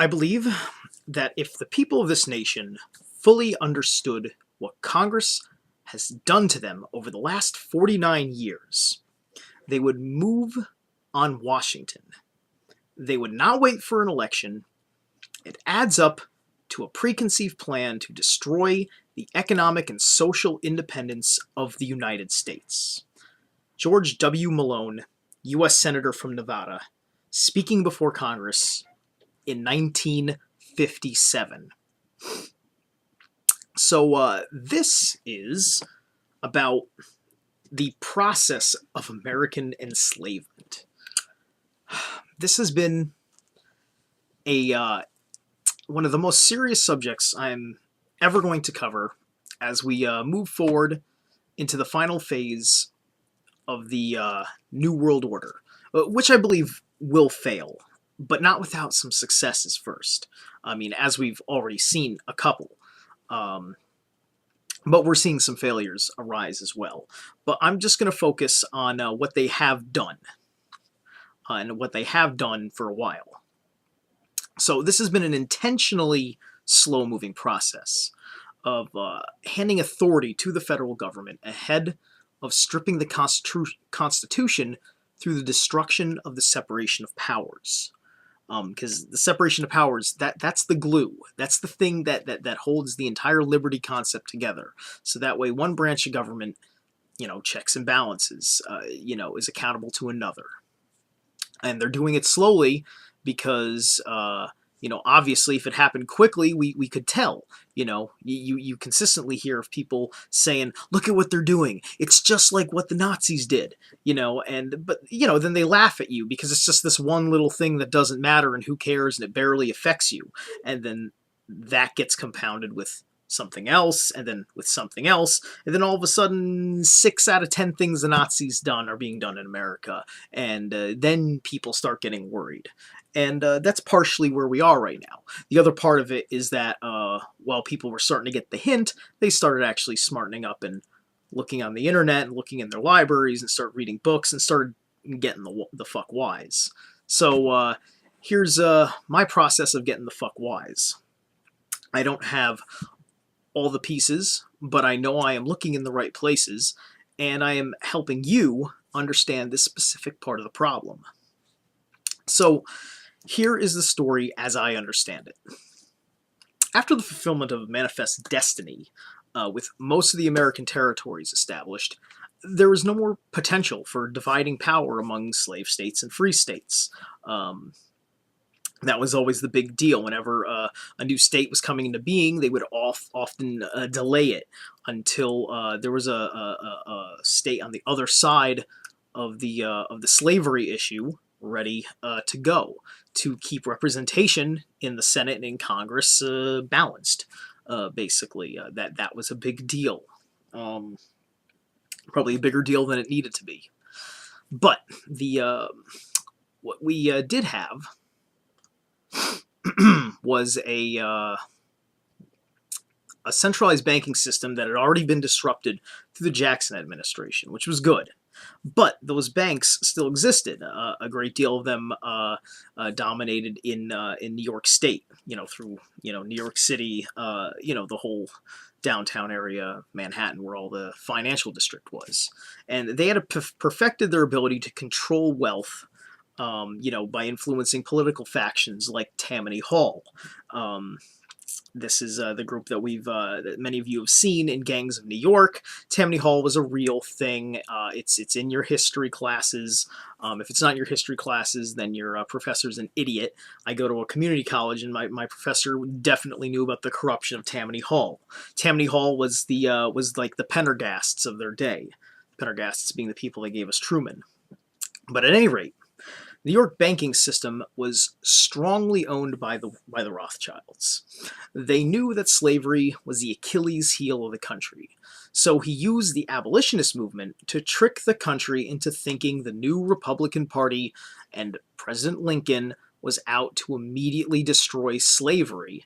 I believe that if the people of this nation fully understood what Congress has done to them over the last 49 years, they would move on Washington. They would not wait for an election. It adds up to a preconceived plan to destroy the economic and social independence of the United States. George W. Malone, U.S. Senator from Nevada, speaking before Congress in 1957. So this is about the process of American enslavement. This has been a one of the most serious subjects I'm ever going to cover as we move forward into the final phase of the New World Order, which I believe will fail, but not without some successes first. I mean, as we've already seen a couple. But we're seeing some failures arise as well. But I'm just going to focus on what they have done, and what they have done for a while. So this has been an intentionally slow-moving process of handing authority to the federal government ahead of stripping the Constitution through the destruction of the separation of powers. Because the separation of powers, that's the glue. That's the thing that holds the entire liberty concept together. So that way one branch of government, checks and balances, is accountable to another. And they're doing it slowly because, obviously if it happened quickly, we could tell. You consistently hear of people saying, look at what they're doing. It's just like what the Nazis did, but then they laugh at you because it's just this one little thing that doesn't matter and who cares and it barely affects you. And then that gets compounded with something else, and then with something else, and then all of a sudden 6 out of 10 things the Nazis done are being done in America, and then people start getting worried. And that's partially where we are right now. The other part of it is that while people were starting to get the hint, they started actually smartening up and looking on the internet and looking in their libraries and start reading books and started getting the fuck wise. So here's my process of getting the fuck wise. I don't have all the pieces, but I know I am looking in the right places, and I am helping you understand this specific part of the problem. So here is the story as I understand it. After the fulfillment of Manifest Destiny, with most of the American territories established, there was no more potential for dividing power among slave states and free states. That was always the big deal. Whenever a new state was coming into being, they would often delay it until there was a state on the other side of the slavery issue ready to go, to keep representation in the Senate and in Congress balanced. Basically, that was a big deal. Probably a bigger deal than it needed to be. But what we did have was a centralized banking system that had already been disrupted through the Jackson administration, which was good. But those banks still existed. A great deal of them dominated in New York State, through New York City, the whole downtown area, Manhattan, where all the financial district was. And they had perfected their ability to control wealth, by influencing political factions like Tammany Hall. This is the group that that many of you have seen in Gangs of New York. Tammany Hall was a real thing. It's in your history classes. If it's not in your history classes, then your professor's an idiot. I go to a community college, and my professor definitely knew about the corruption of Tammany Hall. Tammany Hall was was like the Pendergasts of their day. Pendergasts being the people that gave us Truman. But at any rate, the New York banking system was strongly owned by the Rothschilds. They knew that slavery was the Achilles heel of the country, so he used the abolitionist movement to trick the country into thinking the new Republican Party and President Lincoln was out to immediately destroy slavery.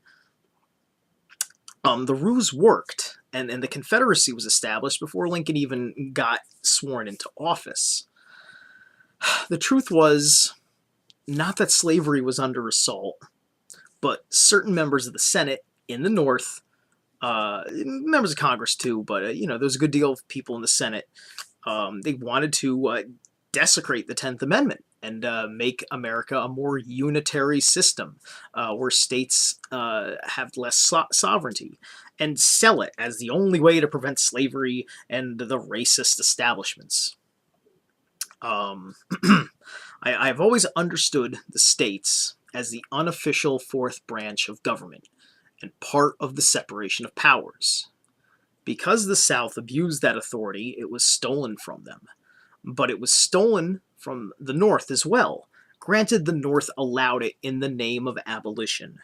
The ruse worked, and the Confederacy was established before Lincoln even got sworn into office. The truth was not that slavery was under assault, but certain members of the Senate in the North, members of Congress too, but there's a good deal of people in the Senate. They wanted to desecrate the 10th Amendment and make America a more unitary system where states have less sovereignty, and sell it as the only way to prevent slavery and the racist establishments. I've always understood the states as the unofficial fourth branch of government and part of the separation of powers. Because the South abused that authority, it was stolen from them. But it was stolen from the North as well. Granted, the North allowed it in the name of abolition.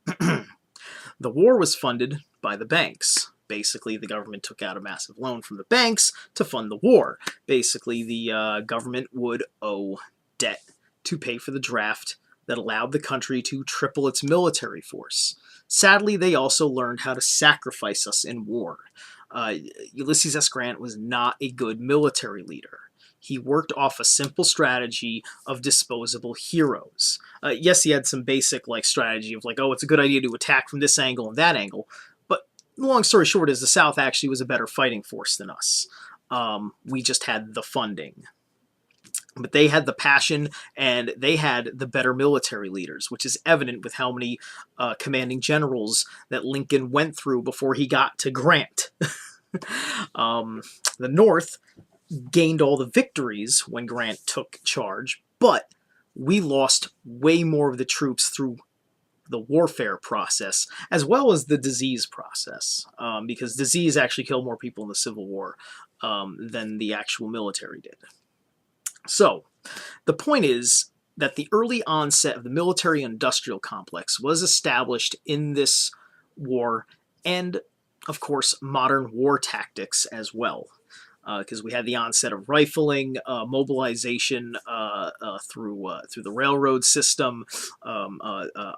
The war was funded by the banks. Basically, the government took out a massive loan from the banks to fund the war. Basically, the government would owe debt to pay for the draft that allowed the country to triple its military force. Sadly, they also learned how to sacrifice us in war. Ulysses S. Grant was not a good military leader. He worked off a simple strategy of disposable heroes. Yes, he had some basic strategy of oh, it's a good idea to attack from this angle and that angle, but the long story short is the South actually was a better fighting force than us. We just had the funding. But they had the passion, and they had the better military leaders, which is evident with how many commanding generals that Lincoln went through before he got to Grant. The North gained all the victories when Grant took charge, but we lost way more of the troops through the warfare process, as well as the disease process, because disease actually killed more people in the Civil War than the actual military did. So, the point is that the early onset of the military-industrial complex was established in this war, and, of course, modern war tactics as well. Because we had the onset of rifling, mobilization through the railroad system,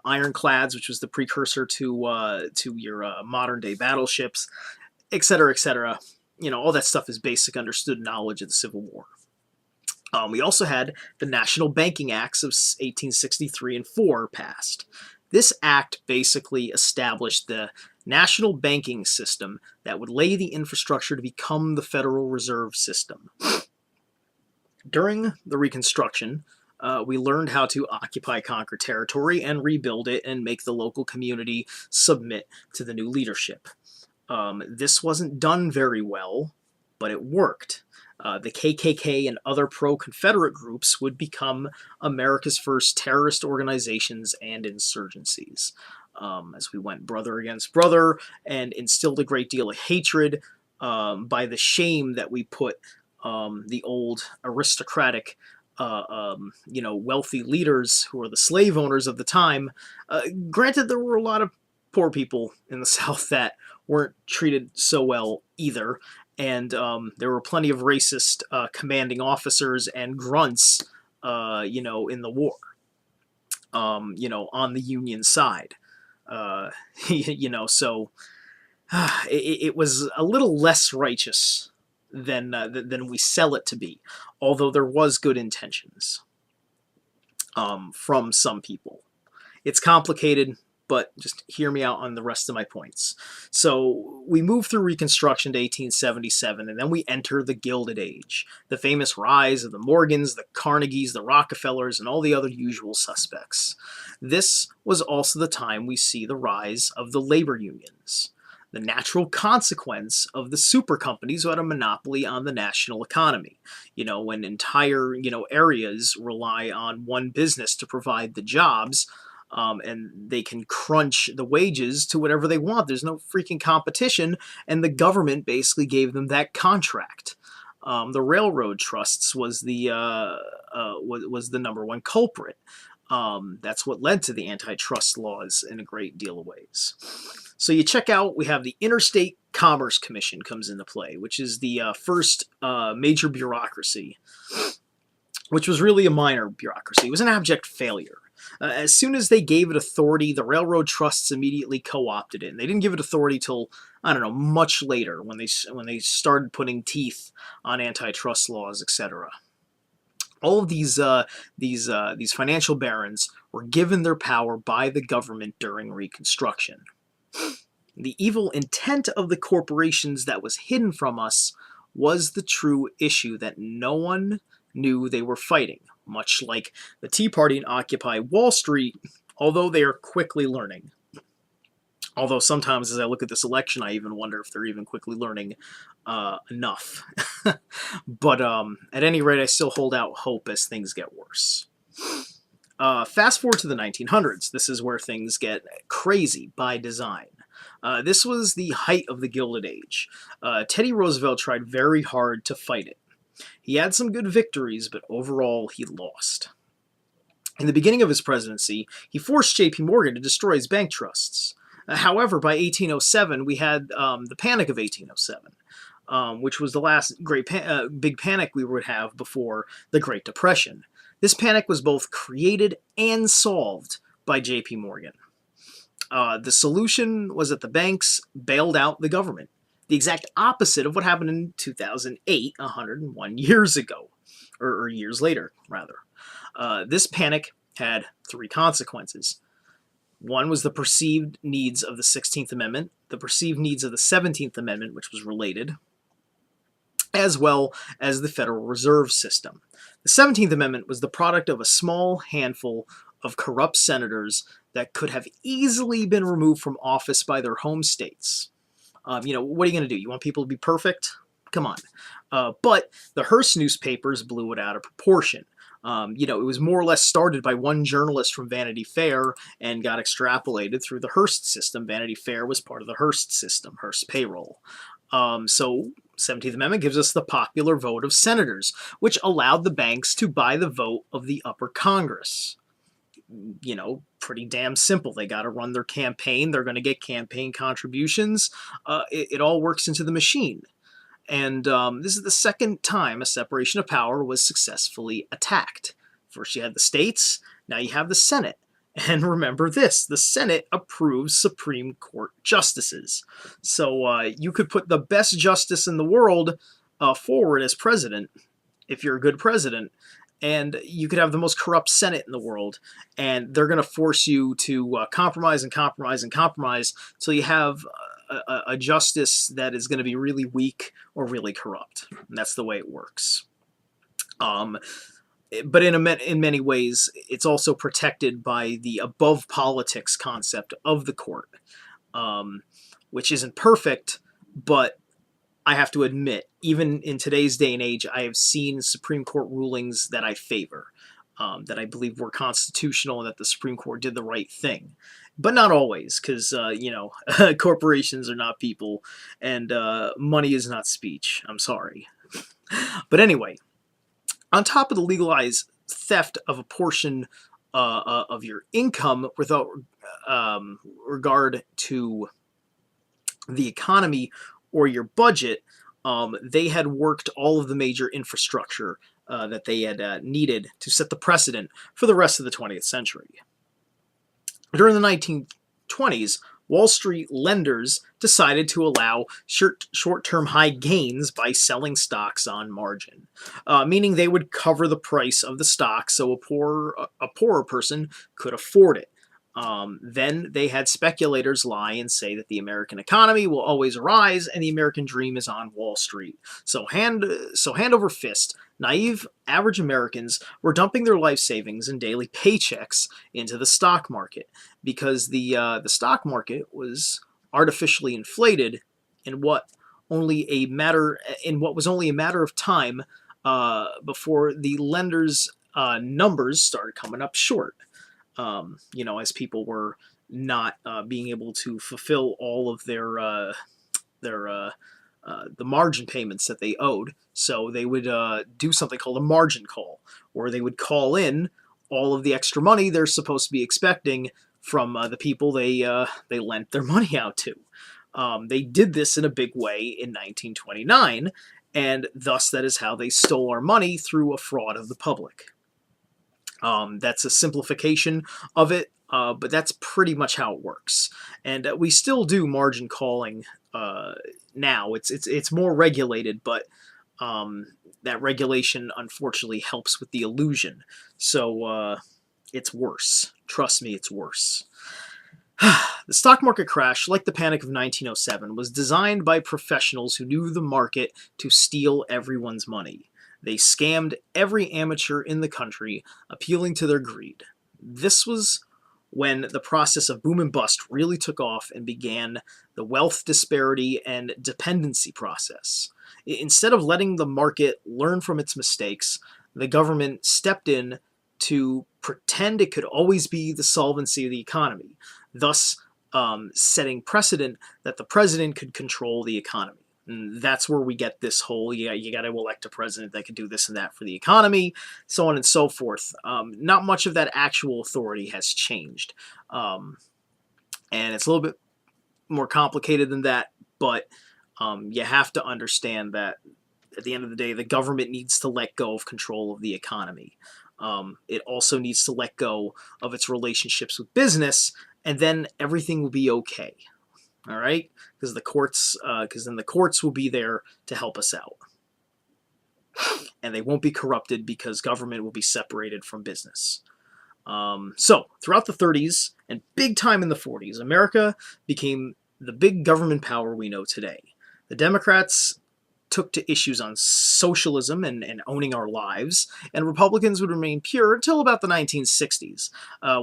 ironclads, which was the precursor to your modern-day battleships, etc., etc. All that stuff is basic understood knowledge of the Civil War. We also had the National Banking Acts of 1863 and 4 passed. This act basically established the national banking system that would lay the infrastructure to become the Federal Reserve System. During the Reconstruction, we learned how to occupy conquer territory and rebuild it and make the local community submit to the new leadership. This wasn't done very well, but it worked. The KKK and other pro-Confederate groups would become America's first terrorist organizations and insurgencies. As we went brother against brother and instilled a great deal of hatred by the shame that we put the old aristocratic, wealthy leaders who were the slave owners of the time. Granted, there were a lot of poor people in the South that weren't treated so well either. And there were plenty of racist commanding officers and grunts, in the war, on the Union side. So it was a little less righteous than we sell it to be, although there was good intentions from some people. It's complicated, but just hear me out on the rest of my points. So we move through Reconstruction to 1877, and then we enter the Gilded Age, the famous rise of the Morgans, the Carnegies, the Rockefellers, and all the other usual suspects. This was also the time we see the rise of the labor unions, the natural consequence of the super companies who had a monopoly on the national economy. When entire, areas rely on one business to provide the jobs, and they can crunch the wages to whatever they want. There's no freaking competition, and the government basically gave them that contract. The railroad trusts was the number one culprit. That's what led to the antitrust laws in a great deal of ways. So you check out, we have the Interstate Commerce Commission comes into play, which is the first major bureaucracy, which was really a minor bureaucracy. It was an abject failure. As soon as they gave it authority, the railroad trusts immediately co-opted it. And they didn't give it authority till, much later when they started putting teeth on antitrust laws, etc. All of these financial barons were given their power by the government during Reconstruction. The evil intent of the corporations that was hidden from us was the true issue that no one knew they were fighting, much like the Tea Party and Occupy Wall Street, although they are quickly learning. Although sometimes as I look at this election, I even wonder if they're even quickly learning enough. But at any rate, I still hold out hope as things get worse. Fast forward to the 1900s. This is where things get crazy by design. This was the height of the Gilded Age. Teddy Roosevelt tried very hard to fight it. He had some good victories, but overall he lost. In the beginning of his presidency, he forced J.P. Morgan to destroy his bank trusts. However, by 1807, we had the Panic of 1807, which was the last big panic we would have before the Great Depression. This panic was both created and solved by J.P. Morgan. The solution was that the banks bailed out the government, the exact opposite of what happened in 2008, 101 years ago, or years later, rather. This panic had three consequences. One was the perceived needs of the 16th Amendment, the perceived needs of the 17th Amendment, which was related, as well as the Federal Reserve System. The 17th Amendment was the product of a small handful of corrupt senators that could have easily been removed from office by their home states. What are you going to do? You want people to be perfect? Come on. But the Hearst newspapers blew it out of proportion. It was more or less started by one journalist from Vanity Fair and got extrapolated through the Hearst system. Vanity Fair was part of the Hearst system, Hearst payroll. So 17th Amendment gives us the popular vote of senators, which allowed the banks to buy the vote of the upper Congress. Pretty damn simple. They got to run their campaign. They're going to get campaign contributions. It all works into the machine. And this is the second time a separation of power was successfully attacked. First you had the states, now you have the Senate. And remember this, the Senate approves Supreme Court justices. So you could put the best justice in the world forward as president, if you're a good president, and you could have the most corrupt Senate in the world, and they're going to force you to compromise and compromise and compromise till you have a justice that is going to be really weak or really corrupt. And that's the way it works. But in many ways, it's also protected by the above politics concept of the court, which isn't perfect, but I have to admit, even in today's day and age, I have seen Supreme Court rulings that I favor, that I believe were constitutional and that the Supreme Court did the right thing. But not always, because, corporations are not people, and money is not speech. I'm sorry. But anyway, on top of the legalized theft of a portion of your income without regard to the economy or your budget, they had worked all of the major infrastructure that they had needed to set the precedent for the rest of the 20th century. During the 1920s, Wall Street lenders decided to allow short-term high gains by selling stocks on margin, meaning they would cover the price of the stock so a poorer person could afford it. Then they had speculators lie and say that the American economy will always rise and the American dream is on Wall Street. So hand over fist, naive average Americans were dumping their life savings and daily paychecks into the stock market because the stock market was artificially inflated in what was only a matter of time before the lenders' numbers started coming up short. As people were not being able to fulfill all of their the margin payments that they owed. So they would do something called a margin call, where they would call in all of the extra money they're supposed to be expecting from the people they lent their money out to. They did this in a big way in 1929, and thus that is how they stole our money through a fraud of the public. That's a simplification of it, but that's pretty much how it works. And we still do margin calling now. It's more regulated, but that regulation unfortunately helps with the illusion. So it's worse. Trust me, it's worse. The stock market crash, like the Panic of 1907, was designed by professionals who knew the market to steal everyone's money. They scammed every amateur in the country, appealing to their greed. This was when the process of boom and bust really took off and began the wealth disparity and dependency process. Instead of letting the market learn from its mistakes, the government stepped in to pretend it could always be the solvency of the economy, thus setting precedent that the president could control the economy. And that's where we get this whole, you got to elect a president that can do this and that for the economy, so on and so forth. Not much of that actual authority has changed. And it's a little bit more complicated than that, but you have to understand that at the end of the day, the government needs to let go of control of the economy. It also needs to let go of its relationships with business, and then everything will be okay. All right, because then the courts will be there to help us out, and they won't be corrupted because government will be separated from business. So throughout the 30s and big time in the 40s, America became the big government power we know today. The Democrats took to issues on socialism and owning our lives, and Republicans would remain pure until about the 1960s,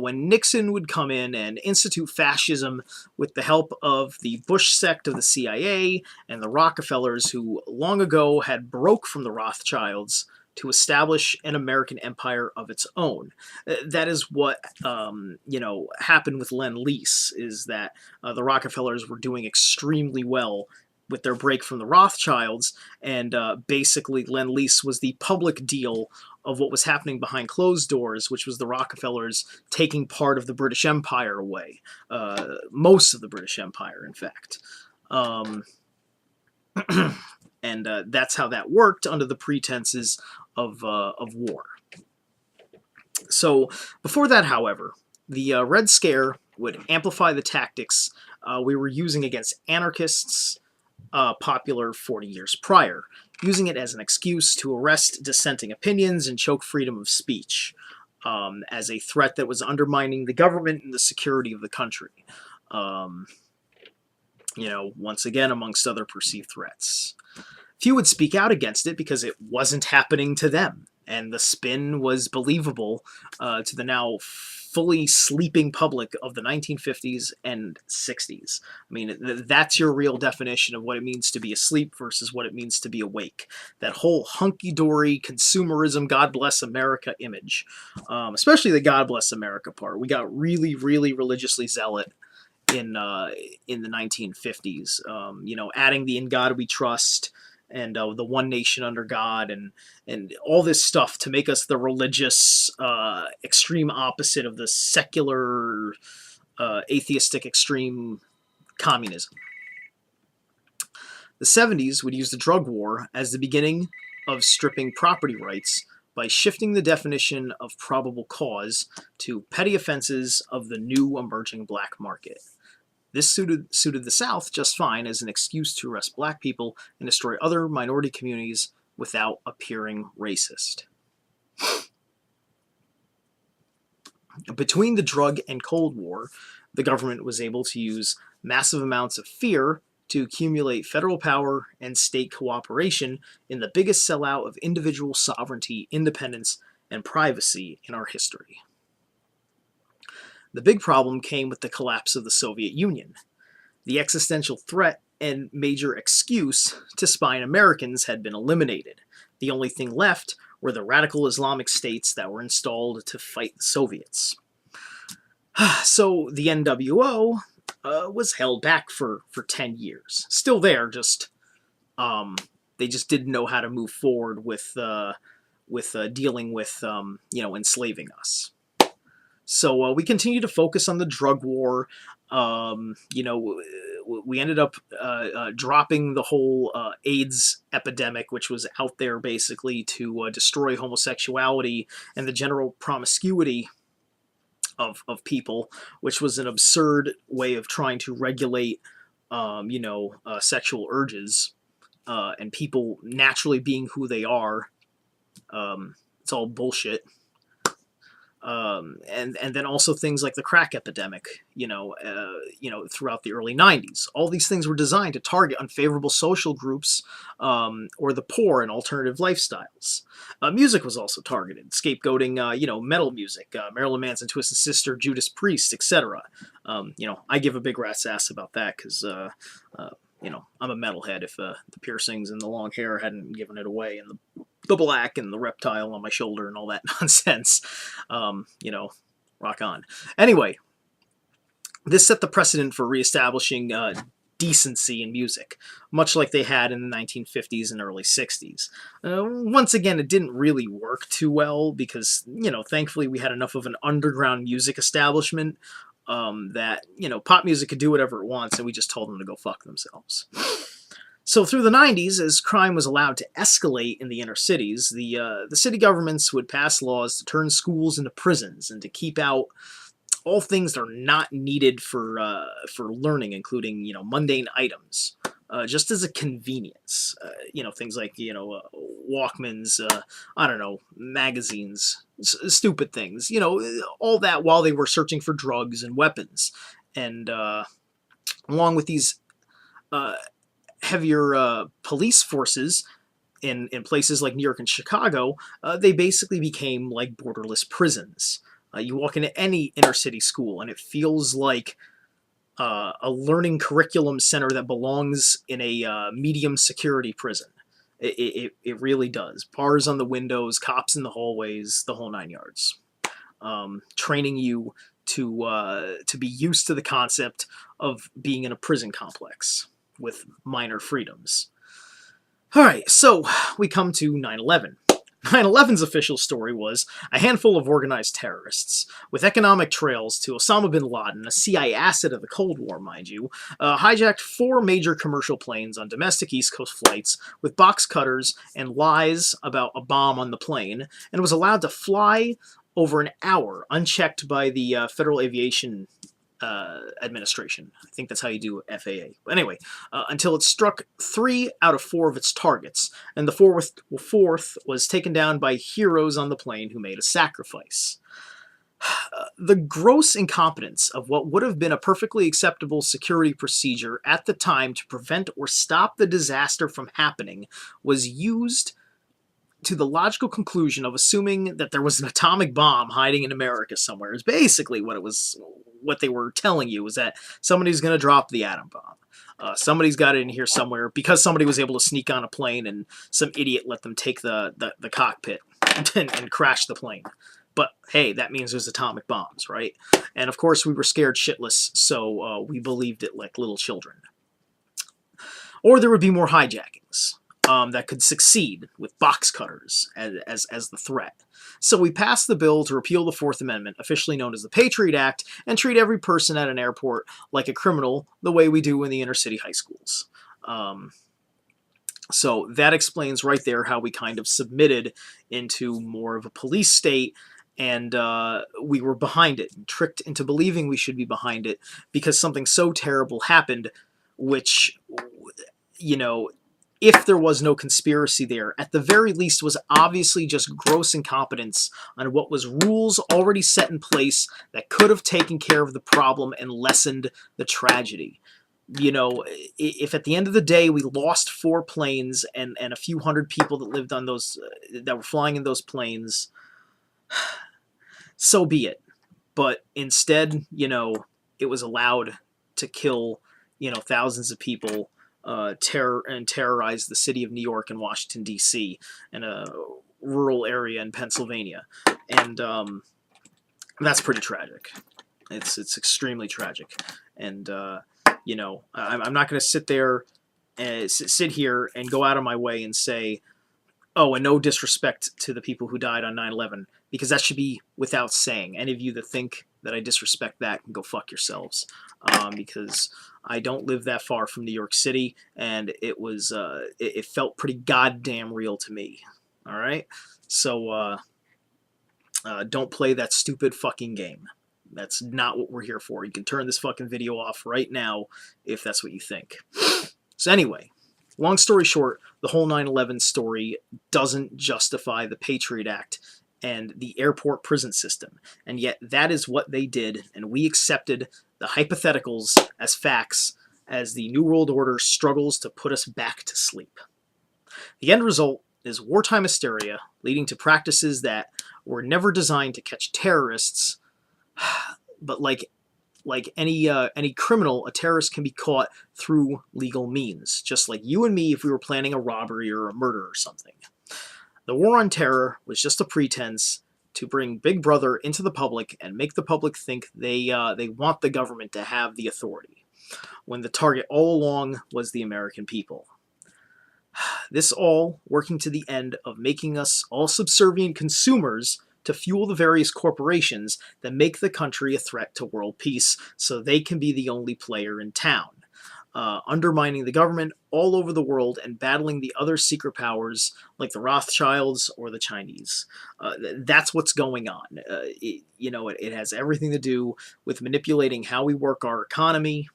when Nixon would come in and institute fascism with the help of the Bush sect of the CIA and the Rockefellers, who long ago had broke from the Rothschilds to establish an American empire of its own. That is what happened with Lend-Lease, is that the Rockefellers were doing extremely well with their break from the Rothschilds, and basically Lend-Lease was the public deal of what was happening behind closed doors, which was the Rockefellers taking part of the British Empire away, most of the British Empire, in fact. And that's how that worked under the pretenses of war. So before that, however, the Red Scare would amplify the tactics we were using against anarchists, popular 40 years prior, using it as an excuse to arrest dissenting opinions and choke freedom of speech, as a threat that was undermining the government and the security of the country. Once again, amongst other perceived threats. Few would speak out against it because it wasn't happening to them, and the spin was believable to the now fully sleeping public of the 1950s and 60s. I mean, that's your real definition of what it means to be asleep versus what it means to be awake. That whole hunky-dory consumerism, God bless America image, especially the God bless America part. We got really, really religiously zealot in the 1950s. Adding the "In God We Trust" and the one nation under God, and all this stuff to make us the religious extreme opposite of the secular atheistic extreme communism. The 70s would use the drug war as the beginning of stripping property rights by shifting the definition of probable cause to petty offenses of the new emerging black market. This suited the South just fine as an excuse to arrest black people and destroy other minority communities without appearing racist. Between the drug and Cold War, the government was able to use massive amounts of fear to accumulate federal power and state cooperation in the biggest sellout of individual sovereignty, independence, and privacy in our history. The big problem came with the collapse of the Soviet Union. The existential threat and major excuse to spy on Americans had been eliminated. The only thing left were the radical Islamic states that were installed to fight the Soviets. So the NWO was held back for 10 years. Still there, just they just didn't know how to move forward with dealing with enslaving us. So we continue to focus on the drug war. We ended up dropping the whole AIDS epidemic, which was out there basically to destroy homosexuality and the general promiscuity of people, which was an absurd way of trying to regulate, sexual urges and people naturally being who they are. It's all bullshit. And then also things like the crack epidemic, throughout the early 90s. All these things were designed to target unfavorable social groups, or the poor and alternative lifestyles. Music was also targeted, scapegoating, metal music, Marilyn Manson, Twisted Sister, Judas Priest, etc. I give a big rat's ass about that because, I'm a metalhead. If the piercings and the long hair hadn't given it away, and the black and the reptile on my shoulder and all that nonsense, rock on. Anyway, this set the precedent for reestablishing decency in music, much like they had in the 1950s and early 60s. Once again, it didn't really work too well because, thankfully we had enough of an underground music establishment that, pop music could do whatever it wants, and we just told them to go fuck themselves. So through the 90s, as crime was allowed to escalate in the inner cities, the city governments would pass laws to turn schools into prisons and to keep out all things that are not needed for learning, including mundane items, just as a convenience. Things like Walkmans, magazines, stupid things. All that while they were searching for drugs and weapons, and along with these heavier police forces in places like New York and Chicago, they basically became like borderless prisons. You walk into any inner city school and it feels like a learning curriculum center that belongs in a medium security prison. It really does. Bars on the windows, cops in the hallways, the whole 9 yards. Training you to be used to the concept of being in a prison complex with minor freedoms. All right, so we come to 9/11. 9/11's official story was a handful of organized terrorists, with economic trails to Osama bin Laden, a CIA asset of the Cold War, mind you, hijacked 4 major commercial planes on domestic East Coast flights with box cutters and lies about a bomb on the plane, and was allowed to fly over an hour unchecked by the Federal Aviation Administration. I think that's how you do FAA. But anyway, until it struck 3 out of 4 of its targets, and the fourth was taken down by heroes on the plane who made a sacrifice. The gross incompetence of what would have been a perfectly acceptable security procedure at the time to prevent or stop the disaster from happening was used to the logical conclusion of assuming that there was an atomic bomb hiding in America somewhere. Is basically what they were telling you, was that somebody's going to drop the atom bomb. Somebody's got it in here somewhere because somebody was able to sneak on a plane and some idiot let them take the cockpit and crash the plane. But hey, that means there's atomic bombs, right? And of course we were scared shitless, so we believed it like little children. Or there would be more hijackings that could succeed with box cutters as the threat. So we passed the bill to repeal the Fourth Amendment, officially known as the Patriot Act, and treat every person at an airport like a criminal the way we do in the inner city high schools. So that explains right there how we kind of submitted into more of a police state, and we were behind it, tricked into believing we should be behind it because something so terrible happened, which, if there was no conspiracy there, at the very least was obviously just gross incompetence on what was rules already set in place that could have taken care of the problem and lessened the tragedy. If at the end of the day we lost 4 planes and a few hundred people that lived on those, that were flying in those planes, so be it. But instead, it was allowed to kill, thousands of people, terrorize the city of New York and Washington, D.C., and a rural area in Pennsylvania. And that's pretty tragic. It's extremely tragic. And, I'm not going to sit there and sit here and go out of my way and say, oh, and no disrespect to the people who died on 9/11, because that should be without saying. Any of you that think that I disrespect that can go fuck yourselves, because I don't live that far from New York City, and it was it felt pretty goddamn real to me. All right, so don't play that stupid fucking game. That's not what we're here for. You can turn this fucking video off right now if that's what you think. So anyway, long story short, the whole 9/11 story doesn't justify the Patriot Act and the airport prison system. And yet that is what they did, and we accepted the hypotheticals as facts as the New World Order struggles to put us back to sleep. The end result is wartime hysteria, leading to practices that were never designed to catch terrorists, but like any criminal, a terrorist can be caught through legal means, just like you and me if we were planning a robbery or a murder or something. The war on terror was just a pretense to bring Big Brother into the public and make the public think they want the government to have the authority, when the target all along was the American people. This all working to the end of making us all subservient consumers to fuel the various corporations that make the country a threat to world peace so they can be the only player in town, undermining the government all over the world and battling the other secret powers like the Rothschilds or the Chinese. That's what's going on. It has everything to do with manipulating how we work our economy,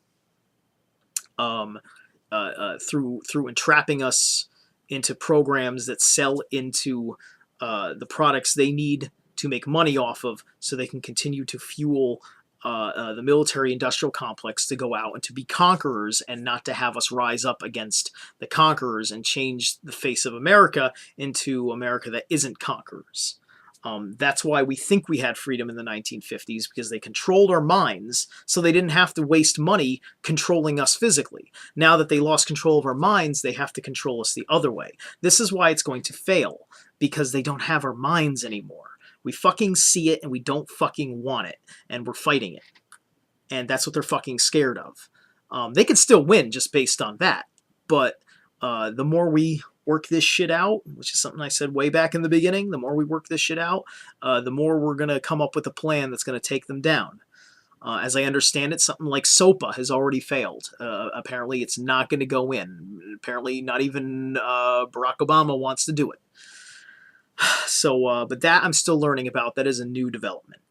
through entrapping us into programs that sell into the products they need to make money off of so they can continue to fuel the military-industrial complex to go out and to be conquerors and not to have us rise up against the conquerors and change the face of America into America that isn't conquerors. That's why we think we had freedom in the 1950s, because they controlled our minds so they didn't have to waste money controlling us physically. Now that they lost control of our minds, they have to control us the other way. This is why it's going to fail, because they don't have our minds anymore. We fucking see it and we don't fucking want it, and we're fighting it. And that's what they're fucking scared of. They could still win just based on that, but the more we work this shit out, which is something I said way back in the beginning, the more we work this shit out, the more we're going to come up with a plan that's going to take them down. As I understand it, something like SOPA has already failed. Apparently it's not going to go in. Apparently not even Barack Obama wants to do it. So, but that I'm still learning about. That is a new development.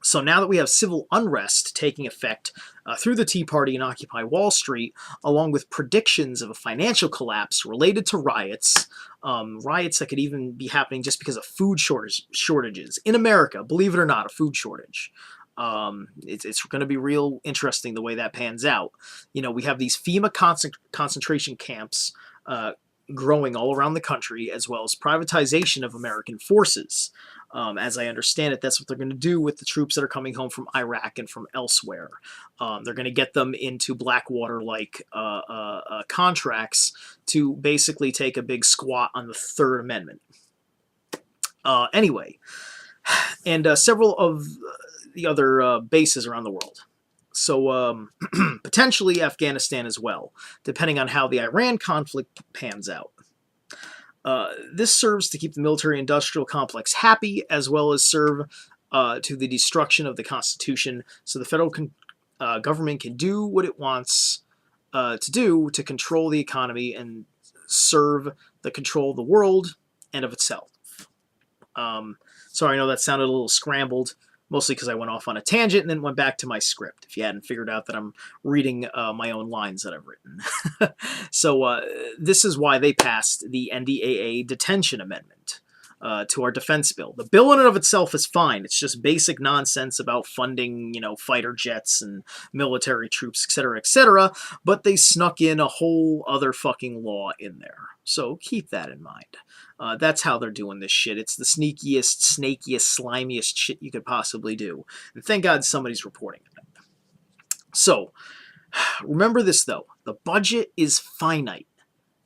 So now that we have civil unrest taking effect through the Tea Party and Occupy Wall Street, along with predictions of a financial collapse related to riots, riots that could even be happening just because of food shortages in America, believe it or not, a food shortage. It's going to be real interesting the way that pans out. We have these FEMA concentration camps growing all around the country, as well as privatization of American forces. As I understand it, that's what they're going to do with the troops that are coming home from Iraq and from elsewhere. They're going to get them into Blackwater-like contracts to basically take a big squat on the Third Amendment. Anyway, and several of the other bases around the world. So potentially Afghanistan as well, depending on how the Iran conflict pans out. This serves to keep the military-industrial complex happy, as well as serve to the destruction of the Constitution, so the federal government can do what it wants to do to control the economy and serve the control of the world and of itself. Sorry, I know that sounded a little scrambled, mostly because I went off on a tangent and then went back to my script, if you hadn't figured out that I'm reading my own lines that I've written. So this is why they passed the NDAA detention amendment to our defense bill. The bill in and of itself is fine. It's just basic nonsense about funding, fighter jets and military troops, etc., but they snuck in a whole other fucking law in there. So keep that in mind. That's how they're doing this shit. It's the sneakiest, snakiest, slimiest shit you could possibly do. And thank God somebody's reporting it. So, remember this though. The budget is finite.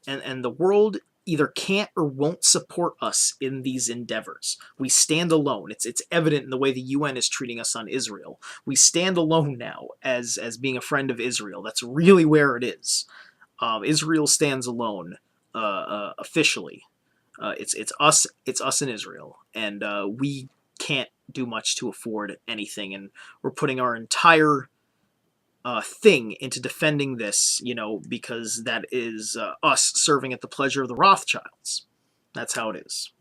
And the world either can't or won't support us in these endeavors. We stand alone. It's evident in the way the UN is treating us on Israel. We stand alone now as being a friend of Israel. That's really where it is. Israel stands alone officially. It's us in Israel, and we can't do much to afford anything, and we're putting our entire thing into defending this, because that is us serving at the pleasure of the Rothschilds. That's how it is.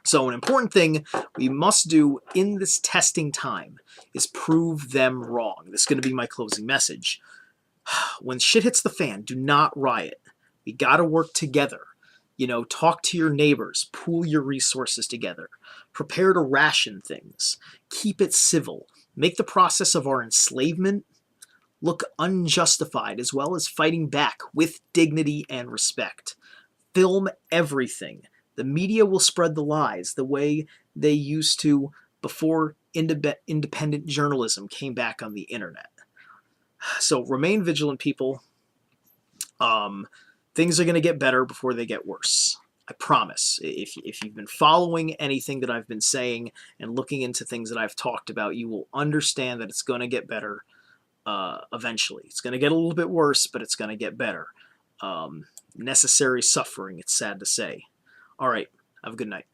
So an important thing we must do in this testing time is prove them wrong. This is going to be my closing message. When shit hits the fan, do not riot. We got to work together. You know, talk to your neighbors, pool your resources together, prepare to ration things, keep it civil, make the process of our enslavement look unjustified, as well as fighting back with dignity and respect. Film everything. The media will spread the lies the way they used to before independent journalism came back on the internet. So remain vigilant, people. Things are going to get better before they get worse. I promise. If you've been following anything that I've been saying and looking into things that I've talked about, you will understand that it's going to get better eventually. It's going to get a little bit worse, but it's going to get better. Necessary suffering, it's sad to say. All right. Have a good night.